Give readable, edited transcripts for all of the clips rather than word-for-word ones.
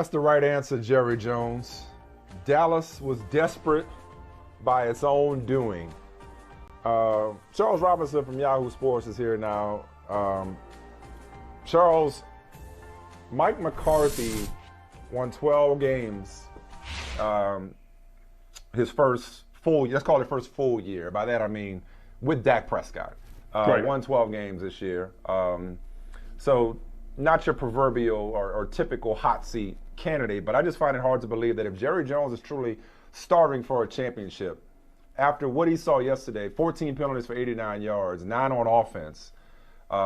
That's the right answer, Jerry Jones. Dallas was desperate by its own doing. Charles Robinson from Yahoo Sports is here now. Charles, Mike McCarthy won 12 games. His first let's call it first full year. By that I mean with Dak Prescott. Right. Won 12 games this year. So not your proverbial or typical hot seat candidate, but I just find it hard to believe that if Jerry Jones is truly starving for a championship, after what he saw yesterday, 14 penalties for 89 yards, 9 on offense,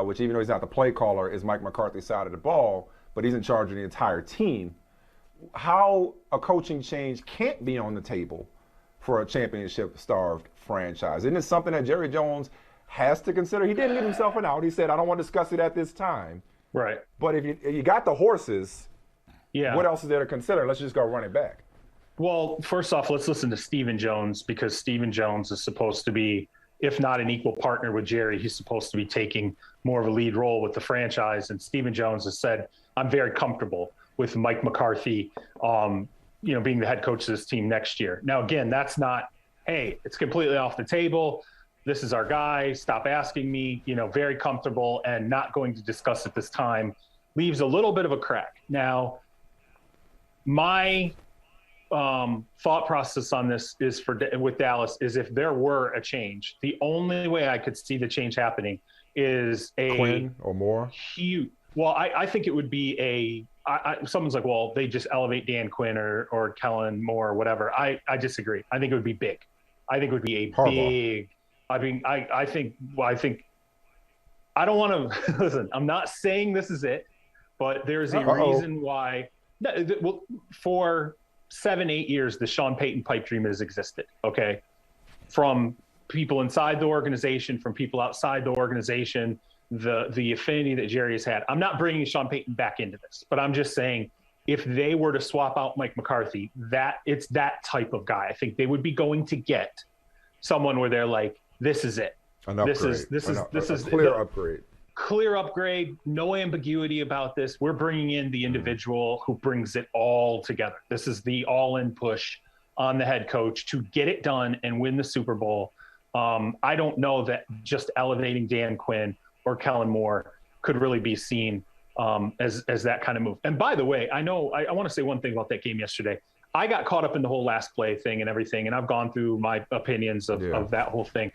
which even though he's not the play caller, is Mike McCarthy's side of the ball, but he's in charge of the entire team. How a coaching change can't be on the table for a championship-starved franchise. Isn't it something that Jerry Jones has to consider? He didn't give himself an out. He said, I don't want to discuss it at this time. Right. But if you got the horses, Yeah. what else is there to consider? Let's just go run it back. Well, first off, let's listen to Stephen Jones, because Stephen Jones is supposed to be, if not an equal partner with Jerry, he's supposed to be taking more of a lead role with the franchise. And Stephen Jones has said, I'm very comfortable with Mike McCarthy, being the head coach of this team next year. Now, again, that's not, hey, it's completely off the table. This is our guy. Stop asking me. Very comfortable and not going to discuss at this time. Leaves a little bit of a crack. Now, my thought process on this is with Dallas is if there were a change, the only way I could see the change happening is a Quinn or more. Huge. Well, I think it would be someone's like, well, they just elevate Dan Quinn or Kellen Moore or whatever. I disagree. I think it would be big. I think it would be a Harbaugh. big. I mean, I think I don't want to listen. I'm not saying this is it, but there's a reason why. Well, for 7-8 years, the Sean Payton pipe dream has existed. Okay, from people inside the organization, from people outside the organization, the affinity that Jerry has had. I'm not bringing Sean Payton back into this, but I'm just saying if they were to swap out Mike McCarthy, it's that type of guy. I think they would be going to get someone where they're like, this is it. An upgrade. This is a clear upgrade. Clear upgrade, no ambiguity about this. We're bringing in the individual who brings it all together. This is the all-in push on the head coach to get it done and win the Super Bowl. I don't know that just elevating Dan Quinn or Kellen Moore could really be seen as that kind of move. And by the way, I want to say one thing about that game yesterday. I got caught up in the whole last play thing and everything, and I've gone through my opinions of that whole thing.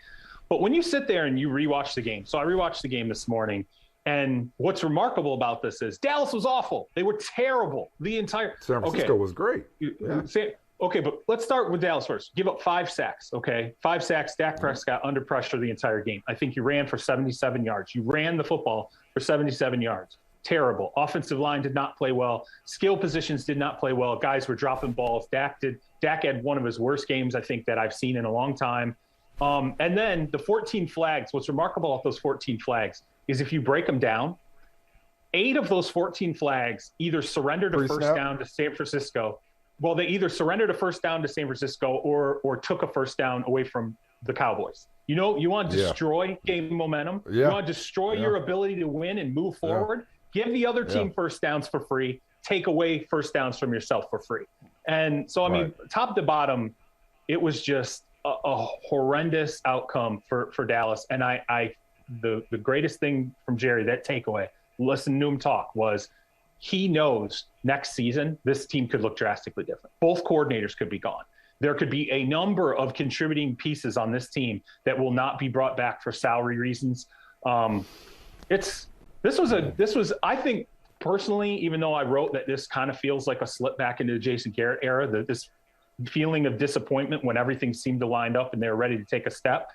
But when you sit there and you rewatch the game, so I rewatched the game this morning, and what's remarkable about this is Dallas was awful. They were terrible. The entire San Francisco was great. Yeah. Okay, but let's start with Dallas first. Give up 5 sacks, okay? 5 sacks, Dak Prescott under pressure the entire game. I think you ran for 77 yards. You ran the football for 77 yards. Terrible. Offensive line did not play well. Skill positions did not play well. Guys were dropping balls. Dak had one of his worst games, I think, that I've seen in a long time. And then the 14 flags, what's remarkable about those 14 flags is if you break them down, 8 of those 14 flags either surrendered a first down to San Francisco. Well, they either surrendered a first down to San Francisco or took a first down away from the Cowboys. You want to destroy game momentum. Yeah. You want to destroy your ability to win and move forward. Give the other team first downs for free. Take away first downs from yourself for free. And so, I mean, top to bottom, it was just a horrendous outcome for Dallas. And the greatest thing from Jerry, that takeaway, listen to him talk, was he knows next season this team could look drastically different. Both coordinators could be gone. There could be a number of contributing pieces on this team that will not be brought back for salary reasons. This was I think personally, even though I wrote that this kind of feels like a slip back into the Jason Garrett era, this feeling of disappointment when everything seemed to line up and they were ready to take a step,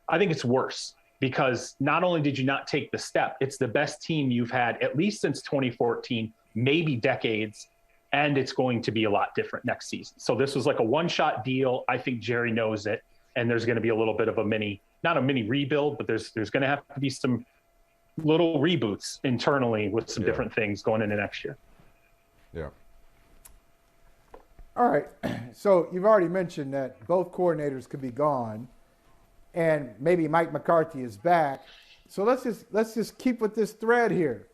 I think it's worse because not only did you not take the step, it's the best team you've had at least since 2014, maybe decades, and it's going to be a lot different next season. So this was like a one-shot deal. I think Jerry knows it, and there's going to be a little bit of not a mini rebuild, but there's going to have to be some little reboots internally with some different things going into next year. Yeah. All right. So you've already mentioned that both coordinators could be gone, and maybe Mike McCarthy is back. So let's just keep with this thread here.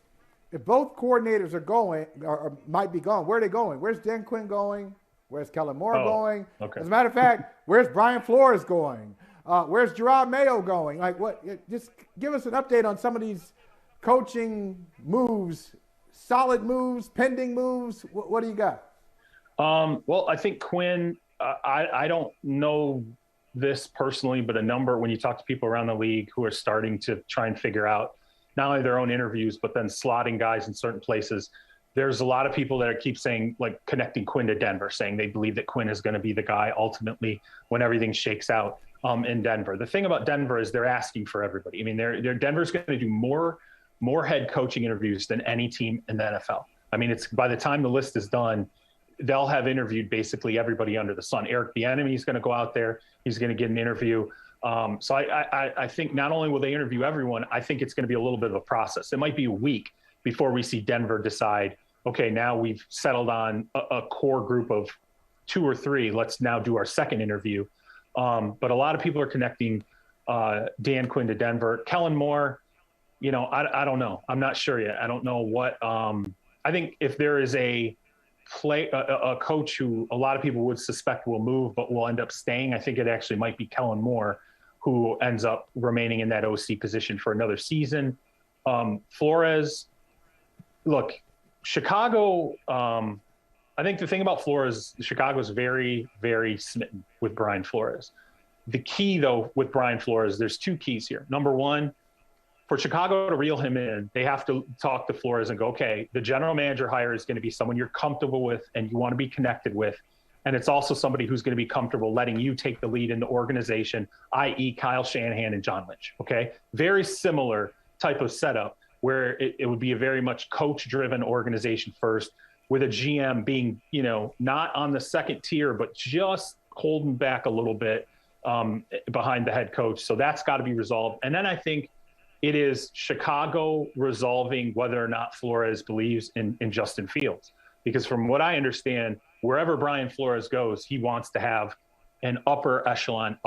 if both coordinators are going or might be gone, where are they going? Where's Dan Quinn going? Where's Kellen Moore going? Okay. As a matter of fact, where's Brian Flores going? Where's Gerard Mayo going? Like, what? Just give us an update on some of these coaching moves, solid moves, pending moves. What do you got? Well, I think Quinn, I don't know this personally, but when you talk to people around the league who are starting to try and figure out not only their own interviews, but then slotting guys in certain places, there's a lot of people that keep saying, like, connecting Quinn to Denver, saying they believe that Quinn is going to be the guy ultimately when everything shakes out in Denver. The thing about Denver is they're asking for everybody. I mean, Denver's going to do more head coaching interviews than any team in the NFL. I mean, it's by the time the list is done, they'll have interviewed basically everybody under the sun. Eric Bieniemy is going to go out there. He's going to get an interview. So I think not only will they interview everyone, I think it's going to be a little bit of a process. It might be a week before we see Denver decide, okay, now we've settled on a core group of 2 or 3. Let's now do our second interview. But a lot of people are connecting Dan Quinn to Denver. Kellen Moore, I don't know. I'm not sure yet. I don't know what I think if there is a coach who a lot of people would suspect will move but will end up staying, I think it actually might be Kellen Moore, who ends up remaining in that OC position for another season. Flores, look, Chicago, I think the thing about Flores, Chicago's very, very smitten with Brian Flores. The key, though, with Brian Flores, there's 2 keys here. Number one, for Chicago to reel him in, they have to talk to Flores and go, okay, the general manager hire is going to be someone you're comfortable with and you want to be connected with. And it's also somebody who's going to be comfortable letting you take the lead in the organization, i.e. Kyle Shanahan and John Lynch, okay? Very similar type of setup where it would be a very much coach-driven organization first, with a GM being, not on the second tier, but just holding back a little bit behind the head coach. So that's got to be resolved. And then I think it is Chicago resolving whether or not Flores believes in Justin Fields. Because from what I understand, wherever Brian Flores goes, he wants to have an upper echelon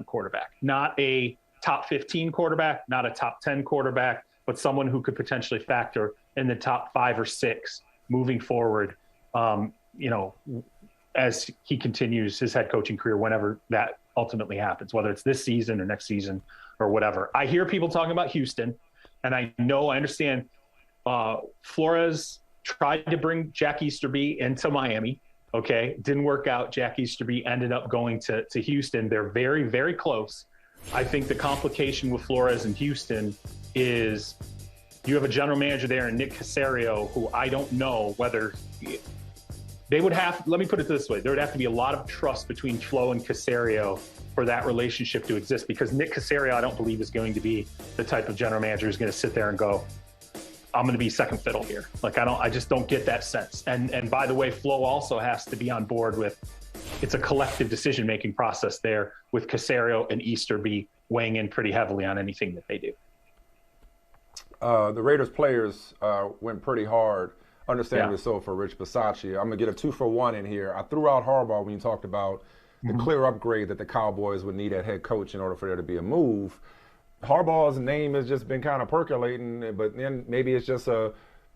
quarterback, not a top 15 quarterback, not a top 10 quarterback, but someone who could potentially factor in the top 5 or 6 moving forward, as he continues his head coaching career, whenever that ultimately happens, whether it's this season or next season or whatever. I hear people talking about Houston, and I understand Flores tried to bring Jack Easterby into Miami. Okay. Didn't work out. Jack Easterby ended up going to Houston. They're very, very close. I think the complication with Flores in Houston is you have a general manager there in Nick Caserio, who I don't know whether they would have, let me put it this way, there would have to be a lot of trust between Flo and Caserio for that relationship to exist, because Nick Caserio, I don't believe, is going to be the type of general manager who's going to sit there and go, I'm going to be second fiddle here. Like, I just don't get that sense. And by the way, Flo also has to be on board with, it's a collective decision-making process there, with Caserio and Easterby weighing in pretty heavily on anything that they do. The Raiders players went pretty hard, understandably so, for Rich Bisaccia. I'm going to get a 2-for-1 in here. I threw out Harbaugh when you talked about the clear upgrade that the Cowboys would need at head coach in order for there to be a move. Harbaugh's name has just been kind of percolating, but then maybe it's just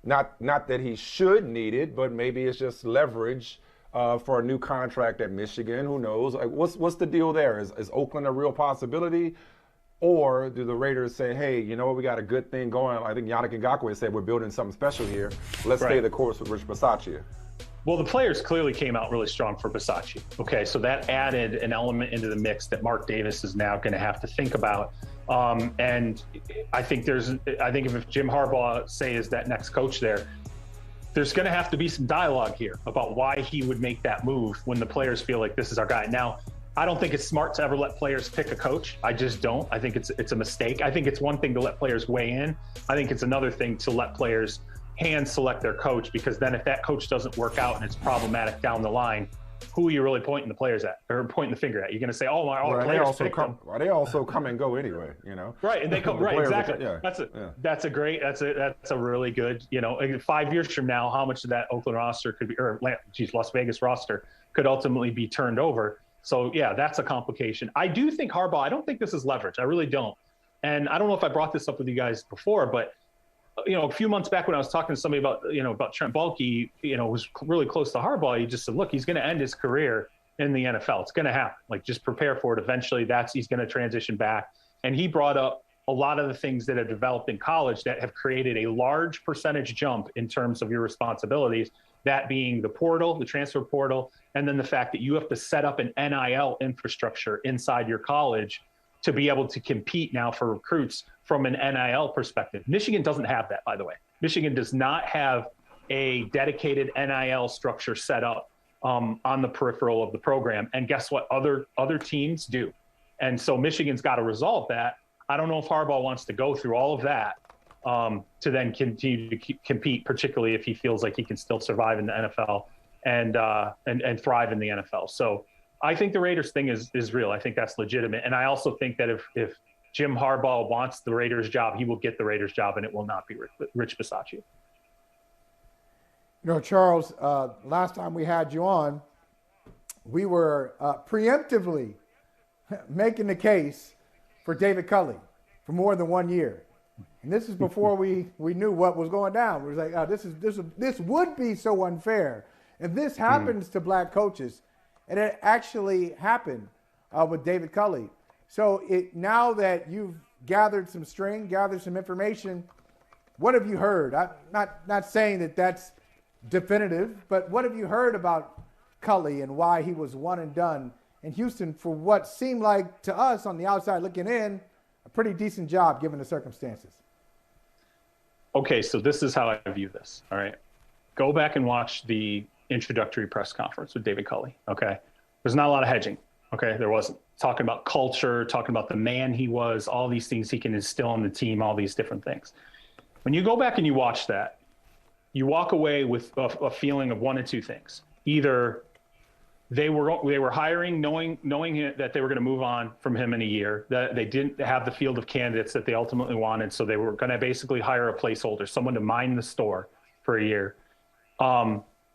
not that he should need it, but maybe it's just leverage for a new contract at Michigan. Who knows? Like, what's the deal there? Is Oakland a real possibility? Or do the Raiders say, hey, you know what, we got a good thing going? I think Yannick Ngakoue said we're building something special here. Let's stay the course with Rich Bisaccia. Well, the players clearly came out really strong for Bisaccia. Okay, so that added an element into the mix that Mark Davis is now going to have to think about. And I think if Jim Harbaugh is that next coach there's going to have to be some dialogue here about why he would make that move when the players feel like this is our guy. Now, I don't think it's smart to ever let players pick a coach. I just don't. I think it's a mistake. I think it's one thing to let players weigh in. I think it's another thing to let players hand select their coach, because then if that coach doesn't work out and it's problematic down the line, who are you really pointing the players at, or pointing the finger at? You're going to say, "Oh, all the players picked them." Well, they also come and go anyway, Right, and they come right, exactly. That's a really good, 5 years from now, how much of that Oakland roster could be, or Las Vegas roster could ultimately be turned over. So yeah, that's a complication. I do think Harbaugh, I don't think this is leverage. I really don't. And I don't know if I brought this up with you guys before, but a few months back when I was talking to somebody about Trent Baalke, was really close to Harbaugh. He just said, look, he's going to end his career in the NFL. It's going to happen. Like, just prepare for it. Eventually he's going to transition back. And he brought up a lot of the things that have developed in college that have created a large percentage jump in terms of your responsibilities, that being the portal, the transfer portal, and then the fact that you have to set up an NIL infrastructure inside your college to be able to compete now for recruits from an NIL perspective. Michigan doesn't have that, by the way. Michigan does not have a dedicated NIL structure set up on the peripheral of the program. And guess what? Other teams do. And so Michigan's got to resolve that. I don't know if Harbaugh wants to go through all of that to then continue to compete, particularly if he feels like he can still survive in the NFL and thrive in the NFL. So I think the Raiders thing is real. I think that's legitimate. And I also think that if Jim Harbaugh wants the Raiders job, he will get the Raiders job, and it will not be Rich Bisaccia. Charles, last time we had you on, we were preemptively making the case for David Culley for more than 1 year. And this is before we knew what was going down. We was like, this would be so unfair if this happens to black coaches. And it actually happened with David Culley. So now that you've gathered some information, what have you heard? I'm not saying that that's definitive, but what have you heard about Culley and why he was one and done in Houston for what seemed like, to us on the outside looking in, a pretty decent job given the circumstances? Okay, so this is how I view this, all right? Go back and watch the introductory press conference with David Culley, okay? There's not a lot of hedging, okay? There wasn't. Talking about culture, talking about the man he was, all these things he can instill on the team, all these different things. When you go back and you watch that, you walk away with a feeling of one of two things. Either they were hiring knowing that they were going to move on from him in a year, that they didn't have the field of candidates that they ultimately wanted, so they were going to basically hire a placeholder, someone to mind the store for a year.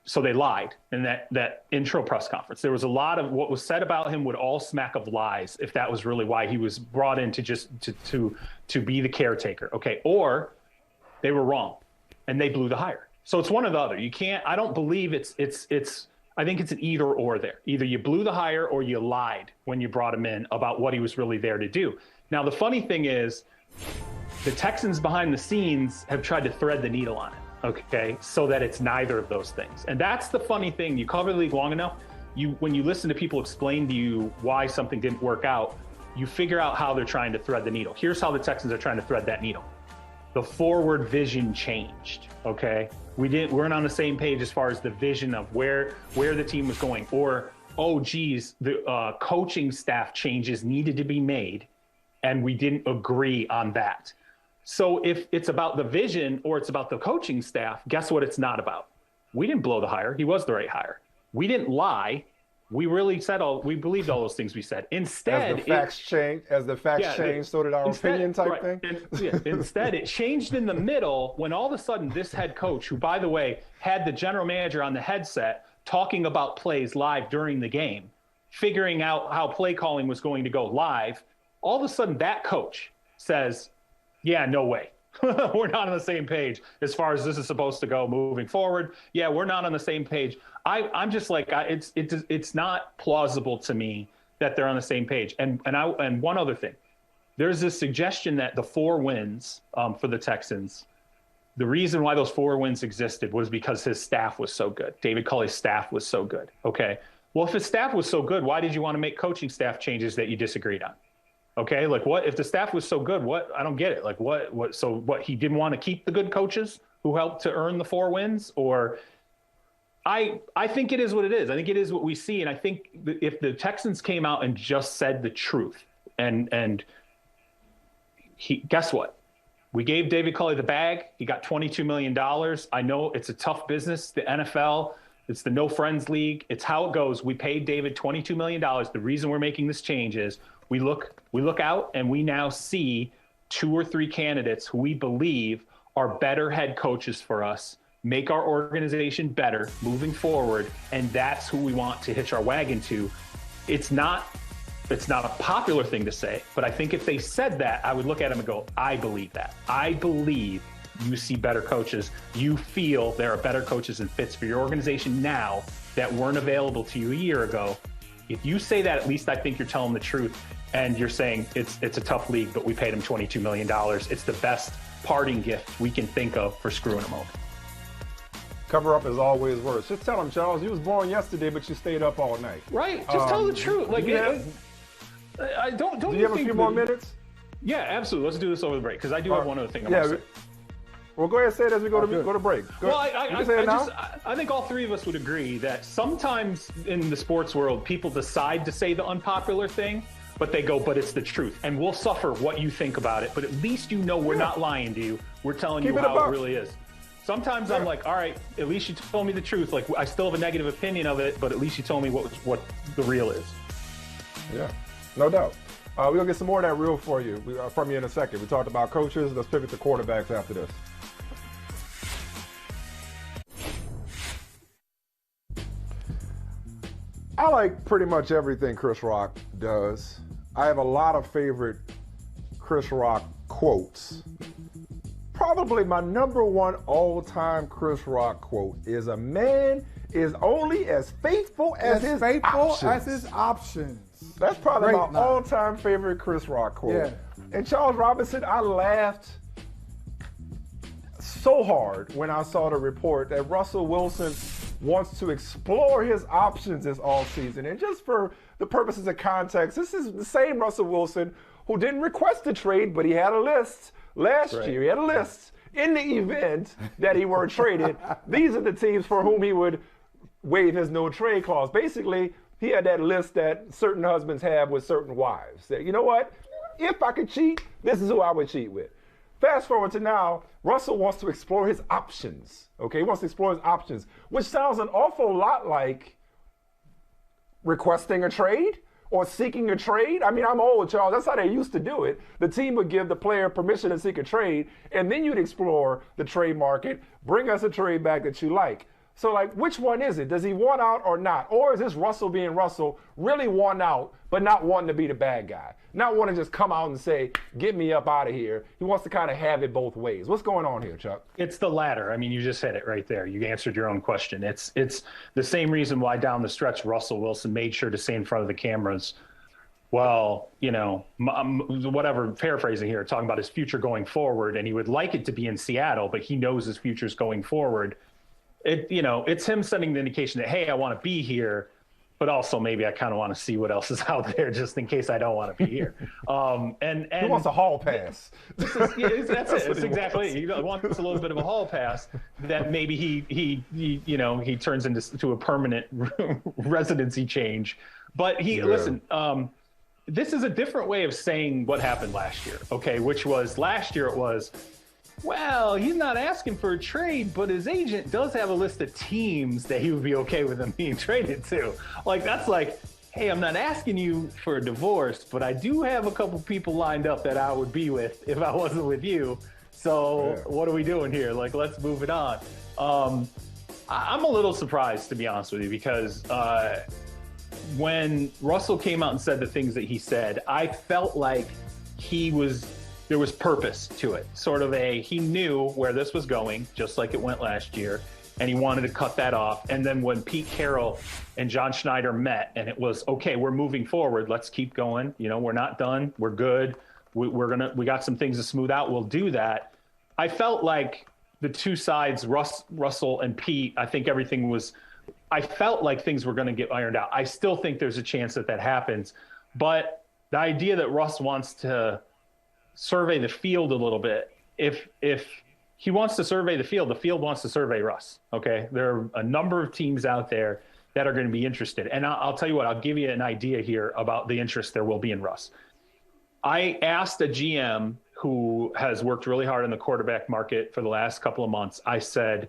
So they lied in that intro press conference. There was a lot of what was said about him would all smack of lies if that was really why he was brought in to be the caretaker. Okay. Or they were wrong and they blew the hire. So it's one or the other. I don't believe I think it's an either or there. Either you blew the hire or you lied when you brought him in about what he was really there to do. Now, the funny thing is the Texans behind the scenes have tried to thread the needle on it. Okay, so that it's neither of those things. And that's the funny thing. You cover the league long enough, when you listen to people explain to you why something didn't work out, you figure out how they're trying to thread the needle. Here's how the Texans are trying to thread that needle. The forward vision changed, okay? We weren't on the same page as far as the vision of where the team was going, or, oh, geez, the coaching staff changes needed to be made, and we didn't agree on that. So if it's about the vision or it's about the coaching staff, guess what it's not about? We didn't blow the hire. He was the right hire. We didn't lie. We really we believed all those things we said. Instead, as the facts changed, so did our opinion type thing. Instead, it changed in the middle when all of a sudden this head coach, who, by the way, had the general manager on the headset talking about plays live during the game, figuring out how play calling was going to go live, all of a sudden that coach says, yeah, no way. We're not on the same page as far as this is supposed to go moving forward. Yeah, we're not on the same page. I'm just like, it's not plausible to me that they're on the same page. And one other thing, there's this suggestion that the 4 wins for the Texans, the reason why those 4 wins existed was because his staff was so good. David Culley's staff was so good. Okay, well, if his staff was so good, why did you want to make coaching staff changes that you disagreed on? Okay, like what if the staff was so good? What, I don't get it. Like what? So what? He didn't want to keep the good coaches who helped to earn the 4 wins, or I think it is what it is. I think it is what we see, and I think if the Texans came out and just said the truth, and guess what? We gave David Culley the bag. He got $22 million. I know it's a tough business. The NFL. It's the no friends league. It's how it goes. We paid David $22 million. The reason we're making this change is we look out and we now see 2 or 3 candidates who we believe are better head coaches for us, make our organization better moving forward, and that's who we want to hitch our wagon to. It's not a popular thing to say, but I think if they said that, I would look at them and go, I believe that. I believe you see better coaches. You feel there are better coaches and fits for your organization now that weren't available to you a year ago. If you say that, at least I think you're telling the truth. And you're saying it's a tough league, but we paid him $22 million. It's the best parting gift we can think of for screwing him over. Cover up is always worse. Just tell him, Charles, you was born yesterday, but you stayed up all night. Right. Just tell the truth. Like, do you have a few more minutes? Yeah, absolutely. Let's do this over the break because I do have one other thing I want to say. Well, go ahead and say it as we go to break. I think all three of us would agree that sometimes in the sports world, people decide to say the unpopular thing, but they go, but it's the truth. And we'll suffer what you think about it, but at least you know we're not lying to you. We're telling you how it really is. Sometimes I'm like, all right, at least you told me the truth. Like, I still have a negative opinion of it, but at least you told me what the real is. Yeah, no doubt. We're going to get some more of that real from you in a second. We talked about coaches. Let's pivot to quarterbacks after this. I like pretty much everything Chris Rock does. I have a lot of favorite Chris Rock quotes. Probably my number one all-time Chris Rock quote is, "A man is only as faithful as his options." That's probably my all-time favorite Chris Rock quote. Yeah. And Charles Robinson, I laughed so hard when I saw the report that Russell Wilson wants to explore his options this offseason. And just for the purposes of context, this is the same Russell Wilson who didn't request a trade, but he had a list last year. He had a list in the event that he were traded. These are the teams for whom he would waive his no trade clause. Basically, he had that list that certain husbands have with certain wives. That, you know what? If I could cheat, this is who I would cheat with. Fast forward to now, Russell wants to explore his options. Okay, he wants to explore his options, which sounds an awful lot like requesting a trade or seeking a trade. I mean, I'm old, Charles. That's how they used to do it. The team would give the player permission to seek a trade, and then you'd explore the trade market, bring us a trade back that you like. So, like, which one is it? Does he want out or not? Or is this Russell being Russell, really want out, but not wanting to be the bad guy? Not want to just come out and say, get me up out of here. He wants to kind of have it both ways. What's going on here, Chuck? It's the latter. I mean, you just hit it right there. You answered your own question. It's the same reason why down the stretch, Russell Wilson made sure to say in front of the cameras, well, you know, whatever, paraphrasing here, talking about his future going forward, and he would like it to be in Seattle, but he knows his future's going forward. It's him sending the indication that, hey, I want to be here, but also maybe I kind of want to see what else is out there just in case I don't want to be here. And he wants a hall pass. That's it. That's exactly it. He wants a little bit of a hall pass that maybe he turns into a permanent residency change. But listen, this is a different way of saying what happened last year. Okay, which was last year it was, well, he's not asking for a trade, but his agent does have a list of teams that he would be okay with him being traded to. Like, that's like, hey, I'm not asking you for a divorce, but I do have a couple people lined up that I would be with if I wasn't with you. So what are we doing here? Like, let's move it on. I'm a little surprised, to be honest with you, because when Russell came out and said the things that he said, I felt like there was purpose to it. Sort of he knew where this was going, just like it went last year, and he wanted to cut that off. And then when Pete Carroll and John Schneider met, and it was, okay, we're moving forward, let's keep going. You know, we're not done, we're good. We got some things to smooth out, we'll do that. I felt like the two sides, Russell and Pete, I felt like things were gonna get ironed out. I still think there's a chance that happens, but the idea that Russ wants to survey the field a little bit. If he wants to survey the field wants to survey Russ. Okay, there are a number of teams out there that are going to be interested, and I'll tell you what. I'll give you an idea here about the interest there will be in Russ. I asked a GM who has worked really hard in the quarterback market for the last couple of months. I said,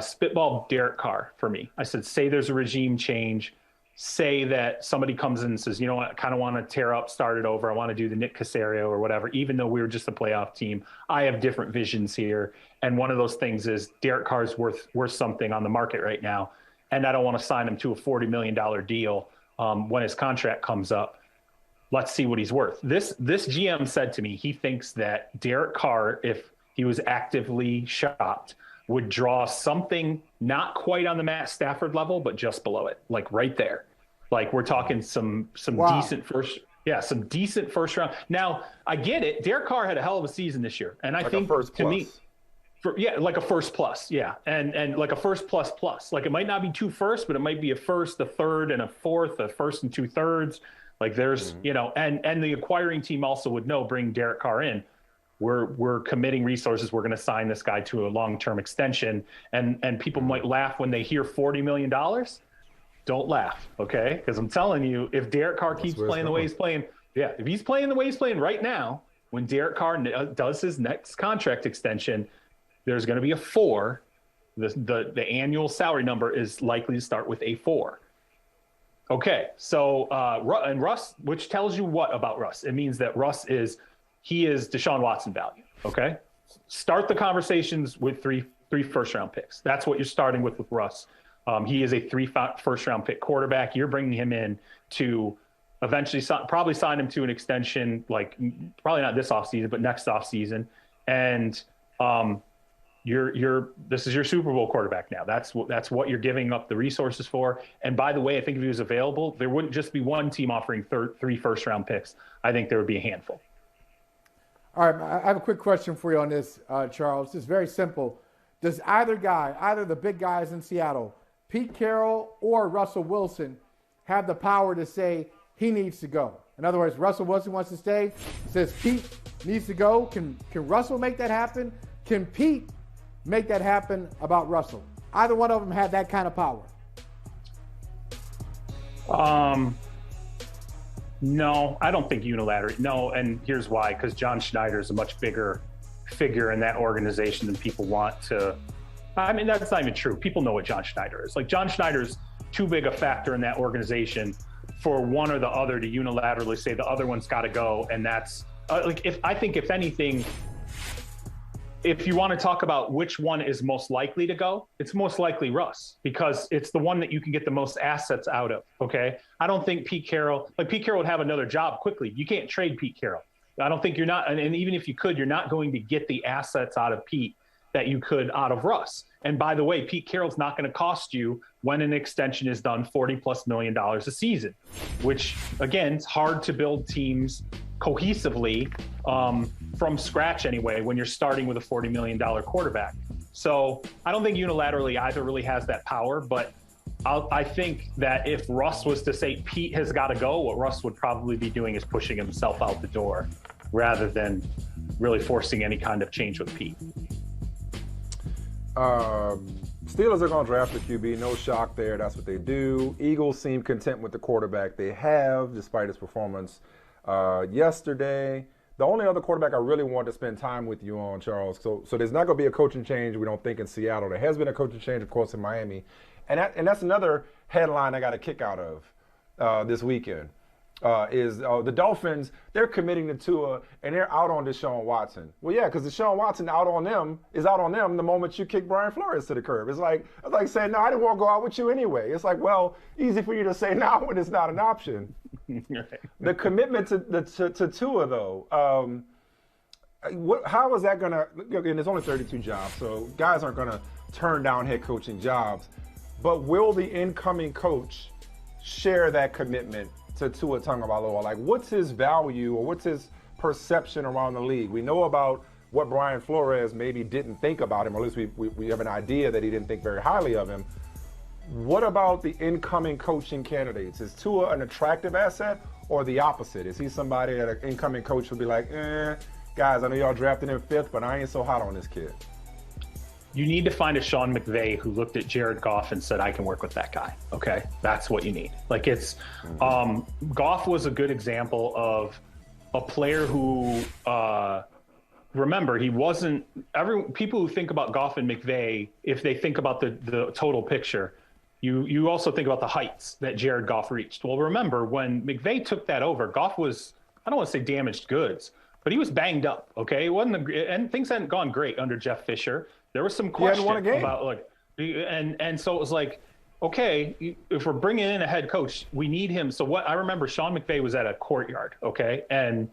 spitball Derek Carr for me. I said, say there's a regime change. Say that somebody comes in and says, you know what, I kind of want to tear up, start it over. I want to do the Nick Caserio or whatever, even though we were just a playoff team. I have different visions here. And one of those things is Derek Carr's worth something on the market right now. And I don't want to sign him to a $40 million deal when his contract comes up. Let's see what he's worth. This GM said to me, he thinks that Derek Carr, if he was actively shopped, would draw something not quite on the Matt Stafford level, but just below it, like right there. Like we're talking some Wow. decent first round. Now I get it. Derek Carr had a hell of a season this year, and I Like think a first to me, plus. like a first plus, and like a first plus. Like it might not be two firsts, but it might be a first, a third, and a fourth, a first and 2/3. Like there's and the acquiring team also would know, bring Derek Carr in. We're committing resources. We're going to sign this guy to a long-term extension, and people might laugh when they hear $40 million. Don't laugh, okay? Because I'm telling you, if Derek Carr keeps playing the way he's playing, if he's playing the way he's playing right now, when Derek Carr does his next contract extension, there's going to be a 4. The annual salary number is likely to start with a 4. Okay, so and Russ, which tells you what about Russ? It means that Russ is Deshaun Watson value. Okay, start the conversations with three first-round picks. That's what you're starting with Russ. He is a 3 first-round pick quarterback. You're bringing him in to eventually probably sign him to an extension, like probably not this offseason, but next offseason. And this is your Super Bowl quarterback now. That's what you're giving up the resources for. And by the way, I think if he was available, there wouldn't just be one team offering 3 first-round picks. I think there would be a handful. All right, I have a quick question for you on this, Charles. It's very simple. Does either the big guys in Seattle, Pete Carroll or Russell Wilson, have the power to say he needs to go? In other words, Russell Wilson wants to stay, says Pete needs to go. Can Russell make that happen? Can Pete make that happen about Russell? Either one of them have that kind of power. No, I don't think unilaterally. No, and here's why. Because John Schneider is a much bigger figure in that organization than people want to. I mean, that's not even true. People know what John Schneider is. Like, John Schneider's too big a factor in that organization for one or the other to unilaterally say the other one's got to go. And that's if anything, if you want to talk about which one is most likely to go, it's most likely Russ, because it's the one that you can get the most assets out of. Okay. I don't think Pete Carroll would have another job quickly. You can't trade Pete Carroll. I don't think and even if you could, you're not going to get the assets out of Pete that you could out of Russ. And by the way, Pete Carroll's not going to cost you, when an extension is done, $40+ million a season, which again, it's hard to build teams cohesively from scratch anyway, when you're starting with a $40 million quarterback. So I don't think unilaterally either really has that power, but I think that if Russ was to say Pete has got to go, what Russ would probably be doing is pushing himself out the door rather than really forcing any kind of change with Pete. Steelers are going to draft a QB. No shock there. That's what they do. Eagles seem content with the quarterback they have, despite his performance yesterday. The only other quarterback I really want to spend time with you on, Charles, so there's not going to be a coaching change, we don't think, in Seattle. There has been a coaching change, of course, in Miami. And that's another headline I got a kick out of this weekend. Is the Dolphins, they're committing to Tua, and they're out on Deshaun Watson. Well, yeah, because Deshaun Watson is out on them the moment you kick Brian Flores to the curb. It's like saying, no, I didn't want to go out with you anyway. It's like, well, easy for you to say now when it's not an option. The commitment to Tua, though, how is that going to, again, there's only 32 jobs, so guys aren't going to turn down head coaching jobs, but will the incoming coach share that commitment to Tua Tagovailoa? Like, what's his value or what's his perception around the league? We know about what Brian Flores maybe didn't think about him, or at least we have an idea that he didn't think very highly of him. What about the incoming coaching candidates? Is Tua an attractive asset or the opposite? Is he somebody that an incoming coach would be like, guys, I know y'all drafted him 5th, but I ain't so hot on this kid? You need to find a Sean McVay who looked at Jared Goff and said, I can work with that guy. Okay. That's what you need. Like, it's, Goff was a good example of a player who, remember, he wasn't, people who think about Goff and McVay, if they think about the total picture, you also think about the heights that Jared Goff reached. Well, remember, when McVay took that over, Goff was, I don't want to say damaged goods, but he was banged up. Okay. It wasn't, and things hadn't gone great under Jeff Fisher. There was some question about, like, and so it was like, okay, if we're bringing in a head coach, we need him. So what I remember, Sean McVay was at a Courtyard, okay, and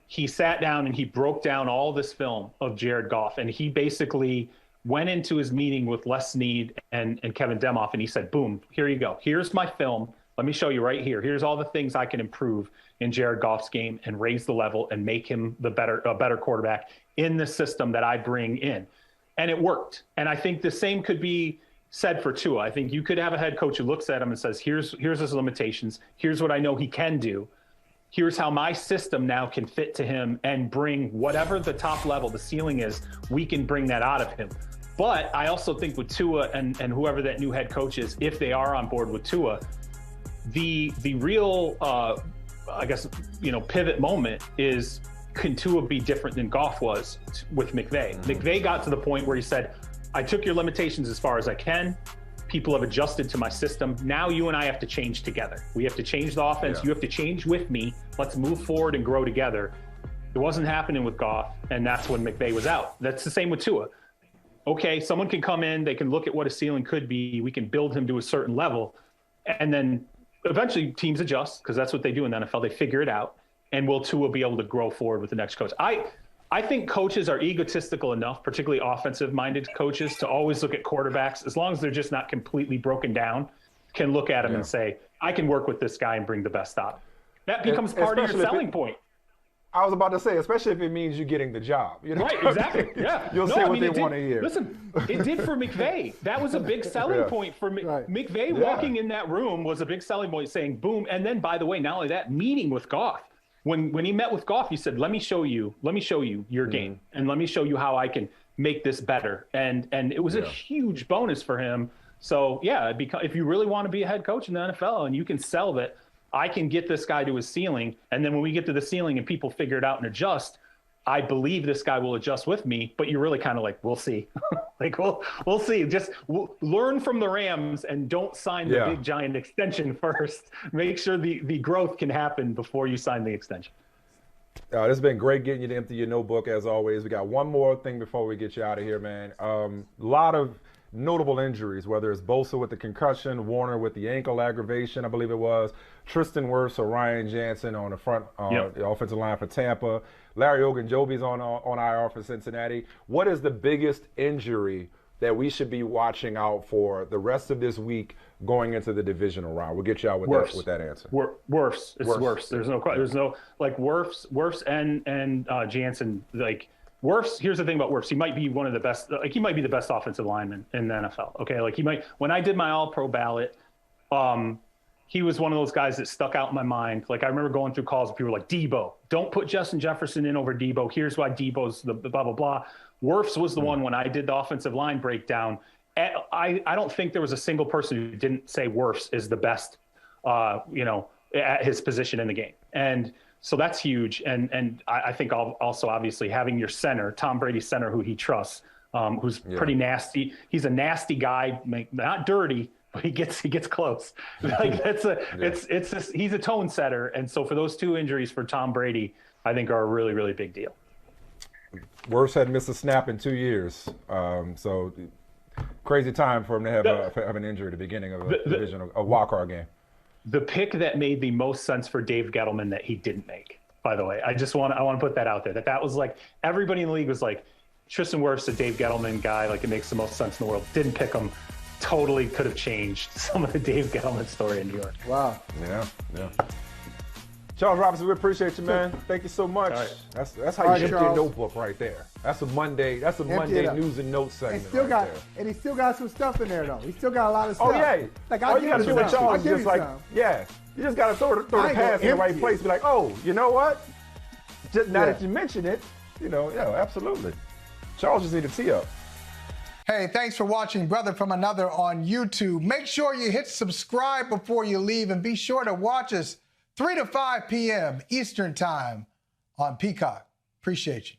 he sat down and he broke down all this film of Jared Goff, and he basically went into his meeting with Les Snead and Kevin Demoff, and he said, boom, here you go. Here's my film. Let me show you right here. Here's all the things I can improve in Jared Goff's game and raise the level and make him a better quarterback in the system that I bring in. And it worked. And I think the same could be said for Tua. I think you could have a head coach who looks at him and says, here's his limitations. Here's what I know he can do. Here's how my system now can fit to him and bring whatever the top level, the ceiling is, we can bring that out of him. But I also think with Tua and whoever that new head coach is, if they are on board with Tua, the real, I guess, pivot moment is, can Tua be different than Goff was with McVay? McVay got to the point where he said, I took your limitations as far as I can. People have adjusted to my system. Now you and I have to change together. We have to change the offense. Yeah. You have to change with me. Let's move forward and grow together. It wasn't happening with Goff, and that's when McVay was out. That's the same with Tua. Okay, someone can come in, they can look at what a ceiling could be, we can build him to a certain level, and then eventually teams adjust, because that's what they do in the NFL. They figure it out, and will Tua be able to grow forward with the next coach? I think coaches are egotistical enough, particularly offensive-minded coaches, to always look at quarterbacks, as long as they're just not completely broken down, can look at them and say, I can work with this guy and bring the best out. That becomes part of your selling point. I was about to say, especially if it means you're getting the job. Right, exactly, yeah. You'll say what they want to hear. Listen, it did for McVay. That was a big selling point for McVay. Walking in that room was a big selling point, saying, boom. And then, by the way, not only that, meeting with Goff. When he met with Goff, he said, let me show you your game, and let me show you how I can make this better. And it was a huge bonus for him. So, yeah, if you really want to be a head coach in the NFL and you can sell that, I can get this guy to his ceiling, and then when we get to the ceiling and people figure it out and adjust, I believe this guy will adjust with me, but you're really kind of like, we'll see. Like, we'll see. Just learn from the Rams and don't sign the big giant extension first. Make sure the growth can happen before you sign the extension. This has been great getting you to empty your notebook, as always. We got one more thing before we get you out of here, man. A lot of notable injuries, whether it's Bosa with the concussion, Warner with the ankle aggravation, I believe it was, Tristan Wirfs or Ryan Jansen on the front, the offensive line for Tampa, Larry Ogunjobi's on IR for Cincinnati. What is the biggest injury that we should be watching out for the rest of this week going into the divisional round? We'll get you out with that answer. Wirfs. It's Wirfs. There's no like Wirfs and Jansen, like. Wirfs, here's the thing about Wirfs. He might be one of the best. Like, he might be the best offensive lineman in the NFL. Okay, like he might. When I did my All-Pro ballot, he was one of those guys that stuck out in my mind. Like, I remember going through calls and people were like, Debo, don't put Justin Jefferson in over Debo. Here's why Debo's the blah blah blah. Wirfs was the one when I did the offensive line breakdown. I don't think there was a single person who didn't say Wirfs is the best, at his position in the game. And so that's huge. And I think also, obviously, having your center, Tom Brady's center, who he trusts, who's pretty nasty. He's a nasty guy, not dirty, but he gets close. Like he's a tone setter. And so for those two injuries for Tom Brady, I think are a really, really big deal. Wirfs hadn't missed a snap in 2 years. So crazy time for him to have an injury at the beginning of a wild-card game. The pick that made the most sense for Dave Gettleman that he didn't make, by the way, I want to put that out there. That was like, everybody in the league was like, Tristan Wirfs, a Dave Gettleman guy, like it makes the most sense in the world. Didn't pick him. Totally could have changed some of the Dave Gettleman story in New York. Wow. Yeah. Charles Robinson, we appreciate you, man. Thank you so much. Right. That's how you empty your notebook right there. That's a Monday news and notes segment. And he still got some stuff in there though. He still got a lot of stuff. Oh yeah. Like all you gotta do with Charles is just like, you just gotta throw the pass in the right place. Be like, oh, you know what? Just now that you mention it, absolutely. Charles just need to tee up. Hey, thanks for watching Brother from Another on YouTube. Make sure you hit subscribe before you leave, and be sure to watch us 3 to 5 p.m. Eastern Time on Peacock. Appreciate you.